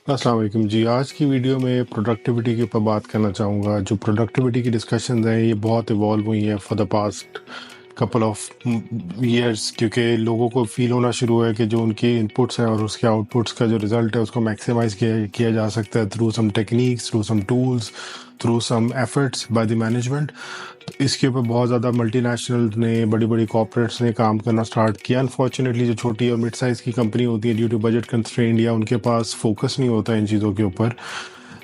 अस्सलाम वालेकुम जी। आज की वीडियो में प्रोडक्टिविटी के ऊपर बात करना चाहूँगा। जो प्रोडक्टिविटी की डिस्कशंस हैं ये बहुत इवॉल्व हुई हैं for the past couple of years, क्योंकि लोगों को फील होना शुरू हुआ है कि जो उनके इनपुट्स हैं और उसके आउटपुट्स का जो रिजल्ट है उसको मैक्सिमाइज किया जा सकता है through some techniques, through some tools, through some efforts by the management. तो इसके ऊपर बहुत ज़्यादा मल्टीनेशनल ने, बड़ी बड़ी कॉर्पोरेट्स ने काम करना स्टार्ट किया। अनफॉर्चुनेटली जो छोटी और मिड साइज़ की कंपनी होती है, ड्यू टू बजट कंस्ट्रेंट या उनके पास फोकस नहीं होता इन चीज़ों के ऊपर,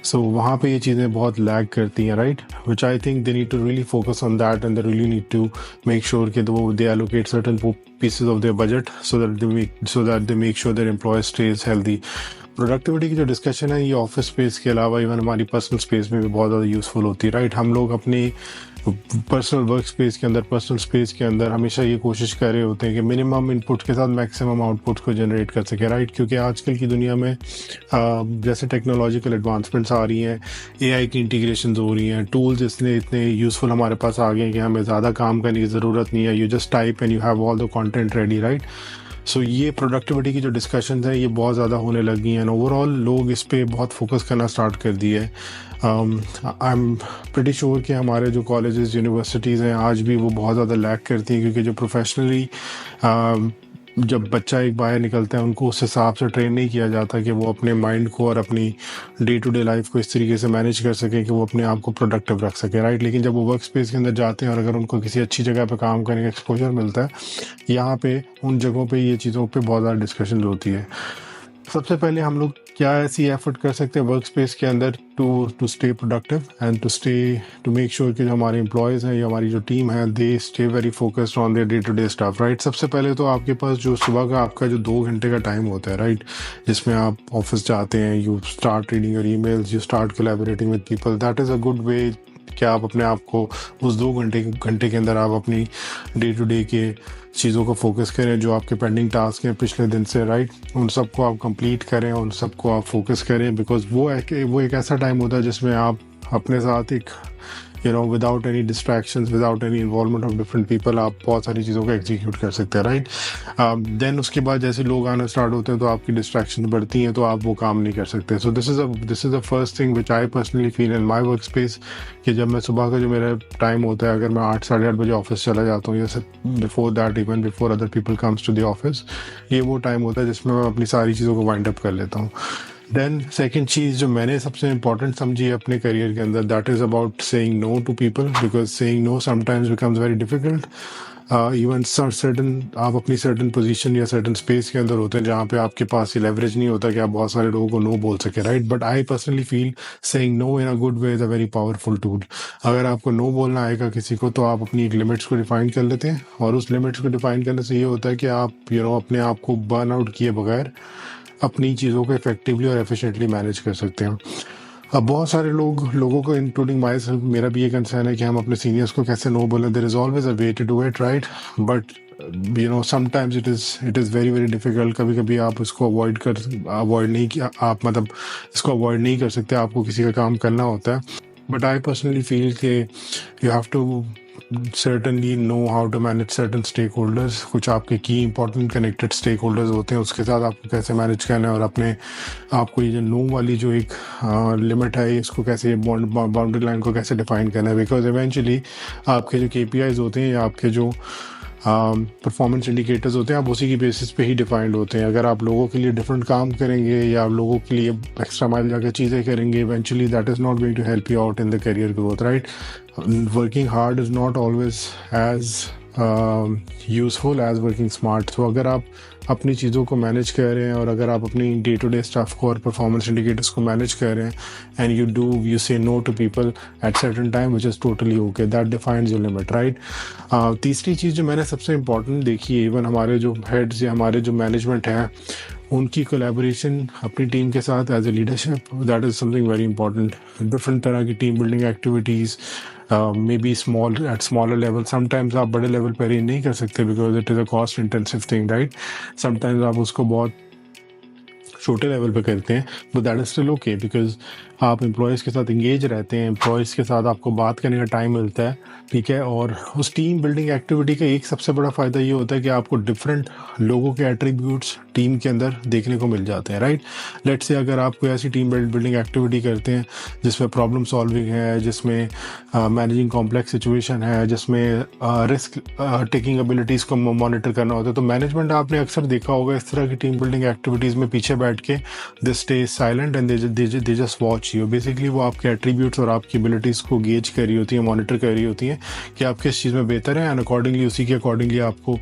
सो वहाँ पे ये चीज़ें बहुत लैग करती हैं, right. Which I think they need to really focus on that and they really need to make sure कि वो they allocate certain pieces of their budget so that they make sure their employee stays healthy। Productivity की जो discussion है ये office space के अलावा even हमारी personal space में भी बहुत ज़्यादा यूज़फुल होती है, राइट। हम लोग अपनी पर्सनल वर्क स्पेस के अंदर, पर्सनल स्पेस के अंदर हमेशा ये कोशिश कर रहे होते हैं कि मिनिमम इनपुट के साथ मैक्सिमम आउटपुट को जनरेट कर सके, राइट। क्योंकि आजकल की दुनिया में जैसे टेक्नोलॉजिकल एडवांसमेंट्स आ रही हैं, एआई की इंटीग्रेशन हो रही हैं, टूल्स इतने यूज़फुल हमारे पास आ गए हैं कि हमें ज़्यादा काम करने की ज़रूरत नहीं है। You just type and you have all the content ready, right. So ये प्रोडक्टिविटी की जो डिस्कशंस हैं ये बहुत ज़्यादा होने लगी हैं। ओवरऑल लोग इस पे बहुत फोकस करना स्टार्ट कर दिए हैं। आई एम प्रीटी श्योर कि हमारे जो कॉलेजेस, यूनिवर्सिटीज़ हैं आज भी वो बहुत ज़्यादा लैक करती हैं, क्योंकि जो प्रोफेशनली जब बच्चा एक बाहर निकलता है उनको उस हिसाब से ट्रेन नहीं किया जाता कि वो अपने माइंड को और अपनी डे टू डे लाइफ को इस तरीके से मैनेज कर सके कि वो अपने आप को प्रोडक्टिव रख सके, राइट। लेकिन जब वो वर्क स्पेस के अंदर जाते हैं और अगर उनको किसी अच्छी जगह पे काम करने का एक्सपोजर मिलता है, यहाँ पे उन जगहों पे ये चीज़ों पे बहुत ज़्यादा डिस्कशन होती है। सबसे पहले हम लोग क्या ऐसी एफर्ट कर सकते हैं वर्क स्पेस के अंदर to stay productive and to make sure कि जो हमारे एम्प्लॉयज़ हैं या हमारी जो टीम है they stay very focused on their day to day stuff, right. सबसे पहले तो आपके पास जो सुबह का आपका जो 2 घंटे का टाइम होता है, राइट, जिसमें आप ऑफिस जाते हैं, you start reading your emails, you start collaborating with people, that is a good way कि आप अपने आप को उस 2 घंटे के अंदर आप अपनी डे टू डे के चीज़ों को फोकस करें, जो आपके पेंडिंग टास्क हैं पिछले दिन से, राइट, उन सबको आप कंप्लीट करें, उन सबको आप फोकस करें। बिकॉज वो एक ऐसा टाइम होता है जिसमें आप अपने साथ एक without any distractions, without any involvement of different people आप बहुत सारी चीज़ों को एग्जीक्यूट कर सकते हैं, राइट। देन उसके बाद जैसे लोग आना स्टार्ट होते हैं तो आपकी डिस्ट्रैक्शन बढ़ती हैं, तो आप वो काम नहीं कर सकते। So this is the first thing which I personally feel in my work space, कि जब मैं सुबह का जो मेरा टाइम होता है, अगर मैं 8 साढ़े 8 बजे ऑफिस चला जाता हूँ, जैसे before that, even before other people comes to the office, ये वो टाइम होता है जिसमें मैं अपनी सारी चीज़ों को वाइंड अप कर लेता हूँ। देन सेकेंड चीज़ जो मैंने सबसे इम्पॉर्टेंट समझी है अपने करियर के अंदर, that is about saying no to people, because saying no sometimes becomes very difficult. Even certain आप अपनी सर्टन पोजीशन या सर्टन स्पेस के अंदर होते हैं जहाँ पे आपके पास ये लेवरेज नहीं होता कि आप बहुत सारे लोगों को नो बोल सके, right. But I personally feel saying no in a good way is a very powerful tool. अगर आपको नो बोलना आएगा किसी को तो आप अपनी एक लिमिट्स को डिफाइन कर लेते हैं, और उस लिमिट्स को डिफाइन करने से ये होता है कि आप अपने आप को बर्न आउट किए बगैर अपनी चीज़ों को इफेक्टिवली और एफिशिएंटली मैनेज कर सकते हैं। अब बहुत सारे लोगों को इंक्लूडिंग माई सेल्फ, मेरा भी ये कंसर्न है कि हम अपने सीनियर्स को कैसे नो बोलें। There is always a way to do it, right, but sometimes it is very very difficult. कभी कभी आप इसको अवॉइड नहीं किया, आप मतलब इसको अवॉइड नहीं कर सकते, आपको किसी का काम करना होता है। बट आई पर्सनली फील कि you have to certainly know how to manage certain stakeholders। कुछ आपके की इंपॉर्टेंट कनेक्टेड स्टेक होल्डर्स होते हैं, उसके साथ आपको कैसे मैनेज करना है, और अपने आपको ये जो नो वाली जो एक लिमिट है इसको कैसे, बाउंड्री लाइन को कैसे डिफाइन करना है। बिकॉज इवेंचुअली आपके जो KPIs होते हैं या आपके जो परफॉर्मेंस इंडिकेटर्स होते हैं, आप उसी की बेसिस पे ही डिफाइंड होते हैं। अगर आप लोगों के लिए डिफरेंट काम करेंगे या आप लोगों के लिए एक्स्ट्रा माइल जाकर चीज़ें करेंगे, eventually that is not going to help you out in the career growth, right. Working hard is not always as useful as working smart. तो अगर आप अपनी चीज़ों को मैनेज कर रहे हैं और अगर आप अपनी डे टू डे स्टाफ को और परफॉर्मेंस इंडिकेटर्स को मैनेज कर रहे हैं and you say no to people at certain time which is totally okay, that defines your limit, right. तीसरी चीज़ जो मैंने सबसे इम्पॉर्टेंट देखी है, इवन हमारे जो हेड्स या हमारे जो मैनेजमेंट हैं उनकी कोलैबोरेशन अपनी टीम के साथ as a leadership, that is something very important. Different तरह की team building activities, may be smaller level, sometimes आप बड़े लेवल पर अरेंज नहीं कर सकते because it is a cost intensive thing, right. Sometimes आप उसको बहुत छोटे लेवल पे करते हैं, but that is still okay, because आप एम्प्लॉयज़ के साथ इंगेज रहते हैं, एम्प्लॉयज़ के साथ आपको बात करने का टाइम मिलता है, ठीक है। और उस टीम बिल्डिंग एक्टिविटी का एक सबसे बड़ा फ़ायदा ये होता है कि आपको डिफरेंट लोगों के एट्रीब्यूट्स टीम के अंदर देखने को मिल जाते हैं, राइट। लेट्स से अगर आप कोई ऐसी टीम बिल्डिंग एक्टिविटी करते हैं जिसमें प्रॉब्लम सॉल्विंग है, जिसमें मैनेजिंग कॉम्प्लेक्स सिचुएशन है, जिसमें रिस्क टेकिंग एबिलिटीज़ को मॉनिटर करना होता है, तो मैनेजमेंट आपने अक्सर देखा होगा इस तरह की टीम बिल्डिंग एक्टिविटीज़ में पीछे बैठ के they stay silent and they just watch you. Basically वो आपके एट्रीब्यूट्स और आपकी एबिलिटीज़ को गेज कर रही होती है, मॉनिटर कर रही होती हैं कि आप किस चीज़ में बेहतर है, एंड अकॉर्डिंगली उसी के अकॉर्डिंगली आपको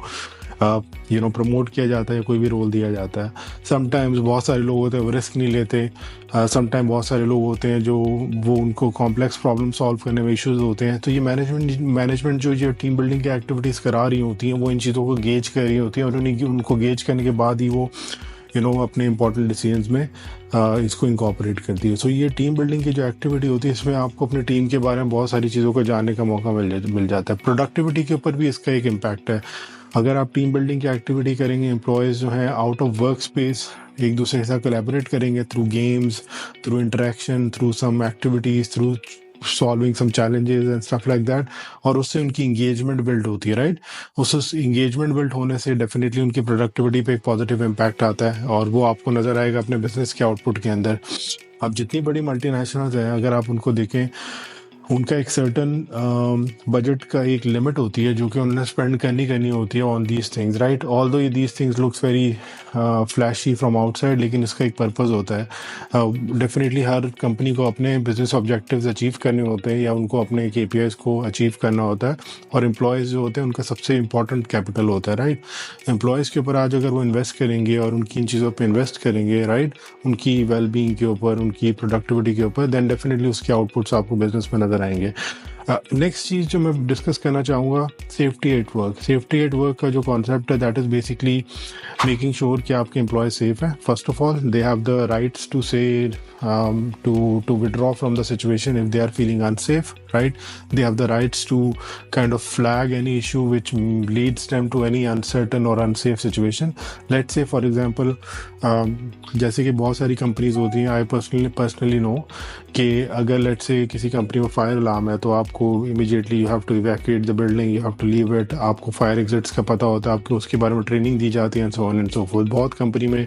प्रमोट किया जाता है, कोई भी रोल दिया जाता है। समटाइम्स बहुत सारे लोग होते हैं वो रिस्क नहीं लेते, समटाइम बहुत सारे लोग होते हैं जो वो उनको कॉम्प्लेक्स प्रॉब्लम सॉल्व करने में इश्यूज होते हैं। तो ये मैनेजमेंट जो ये टीम बिल्डिंग की एक्टिविटीज़ करा रही होती हैं वो इन चीज़ों को गेज कर रही होती हैं, और उनको गेज करने के बाद ही वो अपने इंपॉर्टेंट डिसीजंस में इसको इंकॉर्पोरेट करती है। सो ये टीम बिल्डिंग की जो एक्टिविटी होती है इसमें आपको अपनी टीम के बारे में बहुत सारी चीज़ों को जानने का मौका मिल जाता है। प्रोडक्टिविटी के ऊपर भी इसका एक इम्पैक्ट है। अगर आप टीम बिल्डिंग की एक्टिविटी करेंगे, एम्प्लॉयज़ जो हैं आउट ऑफ वर्क स्पेस एक दूसरे के साथ कोलैबोरेट करेंगे through games, through interaction, through some activities, through solving some challenges and stuff like that, और उससे उनकी इंगेजमेंट बिल्ड होती है, राइट। उस इंगेजमेंट बिल्ड होने से डेफिनेटली उनकी प्रोडक्टिविटी पे एक पॉजिटिव इम्पैक्ट आता है, और वो आपको नज़र आएगा अपने बिजनेस के आउटपुट के अंदर। अब जितनी बड़ी मल्टीनेशनल्स हैं अगर आप उनको देखें, उनका एक सर्टन बजट का एक लिमिट होती है जो कि उन्हें स्पेंड करनी होती है on these things, right. Although these things looks very flashy from outside, लेकिन इसका एक पर्पस होता है। डेफिनेटली हर कंपनी को अपने बिजनेस ऑब्जेक्टिव्स अचीव करने होते हैं या उनको अपने KPIs को अचीव करना होता है, और एम्प्लॉयज़ जो होते हैं उनका सबसे इंपॉर्टेंट कैपिटल होता है, राइट। एम्प्लॉयज़ के ऊपर आज अगर वो इन्वेस्ट करेंगे और उनकी इन चीज़ों पर इन्वेस्ट करेंगे, राइट, उनकी वेलबींग के ऊपर, उनकी प्रोडक्टिविटी के ऊपर, देन डेफिनेटली उसके आउटपुट्स आपको बिजनेस में नजर आएंगे। नेक्स्ट चीज़ जो मैं डिस्कस करना चाहूँगा, safety at work. Safety at work का जो कॉन्सेप्ट है that is basically making sure कि आपके एम्प्लॉय सेफ हैं। First of all they have the rights to say to withdraw from the situation if they are feeling unsafe, right? They have the rights to kind of flag any issue which leads them to any uncertain or unsafe situation. Let's say for example जैसे कि बहुत सारी companies होती हैं, I personally know कि अगर let's say किसी company में फायर अलार्म है तो आपको immediately you have to evacuate the building, you have to leave it. आपको फायर एग्जिट्स का पता होता है, आपको उसके बारे में ट्रेनिंग दी जाती है and so on and so fourth. बहुत कंपनी में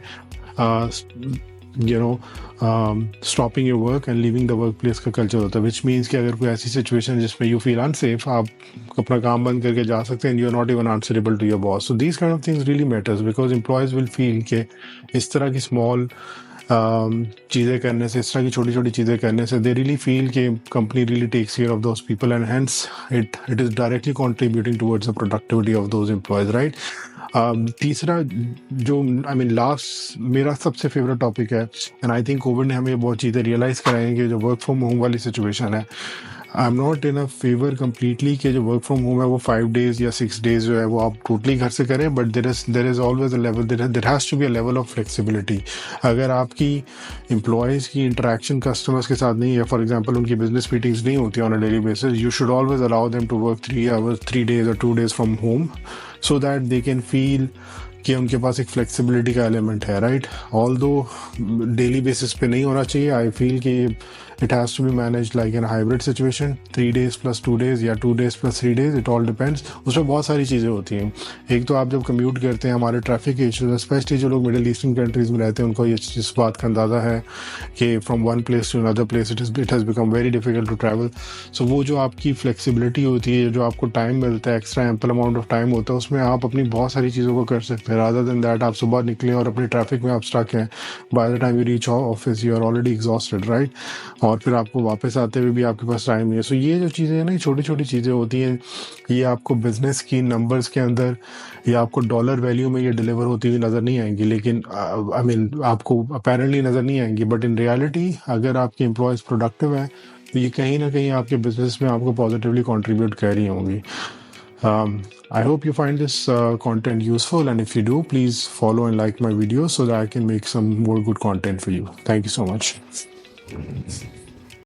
stopping your work and living the work place का कल्चर होता है, विच मीन्स कि अगर कोई ऐसी सिचुएशन जिसमें यू फील अनसेफ, आप अपना काम बंद करके जा सकते हैं, you are not even answerable to your boss. So these kind of things really matters because employees will feel कि इस तरह की स्मॉल चीज़ें करने से, इस तरह की छोटी छोटी चीज़ें करने से दे रियली फील कि company really takes care of those people and hence it is directly contributing towards the productivity of those employees, right. तीसरा जो लास्ट मेरा सबसे फेवरेट टॉपिक है, एंड आई थिंक कोविड ने हमें बहुत चीज़ें रियलाइज़ कराई हैं कि जो वर्क फ्रॉम होम वाली सिचुएशन है, I am not in a favour completely कि जो वर्क फ्रॉम होम है वो 5 days या 6 days जो है वो आप टोटली घर से करें, but there is always a level, there has to be a level of flexibility. अगर आपकी एम्प्लॉयज़ की इंटरेक्शन कस्टमर्स के साथ नहीं है, फॉर एग्जांपल उनकी बिजनेस मीटिंग्स नहीं होती on a daily basis, you should always allow them to work 3 hours 3 days और 2 days from home, so that they can feel कि उनके पास एक फ्लेक्सिबिलिटी का एलिमेंट है, right. Although daily basis पे नहीं होना चाहिए, आई फील कि it has to be manage like in hybrid situation, 3 days + 2 days या 2 days + 3 days, it all depends. उसमें बहुत सारी चीज़ें होती हैं। एक तो आप जब कम्यूट करते हैं, हमारे ट्रैफिक के इशूज़, स्पेशली जो लोग मिडिल ईस्टर्न कंट्रीज़ में रहते हैं उनको ये इस बात का अंदाज़ा है कि from one place to another place it has become very difficult to travel. So वो जो आपकी फ्लेक्सिबिलिटी होती है, जो आपको टाइम मिलता है, extra ample amount of time होता है, उसमें आप अपनी बहुत सारी चीज़ों को कर सकते हैं। रादर देन दैट आप सुबह निकलें और अपनी ट्रैफिक में आप स्टक हैं, by the time you reach office you are already exhausted, right, और फिर आपको वापस आते हुए भी आपके पास टाइम नहीं है। सो ये जो चीज़ें हैं ना, छोटी छोटी चीज़ें होती हैं, ये आपको बिजनेस की नंबर्स के अंदर या आपको डॉलर वैल्यू में ये डिलीवर होती हुई नज़र नहीं आएंगी, लेकिन आई मीन आपको अपेरेंटली नज़र नहीं आएंगी, बट इन रियलिटी अगर आपके एम्प्लॉयज़ प्रोडक्टिव हैं तो ये कहीं ना कहीं आपके बिजनेस में आपको पॉजिटिवली कॉन्ट्रीब्यूट कर रही होंगी। I hope you find this content useful, and if you do, please follow and like my videos so that I can make some more good content for you. Thank you so much.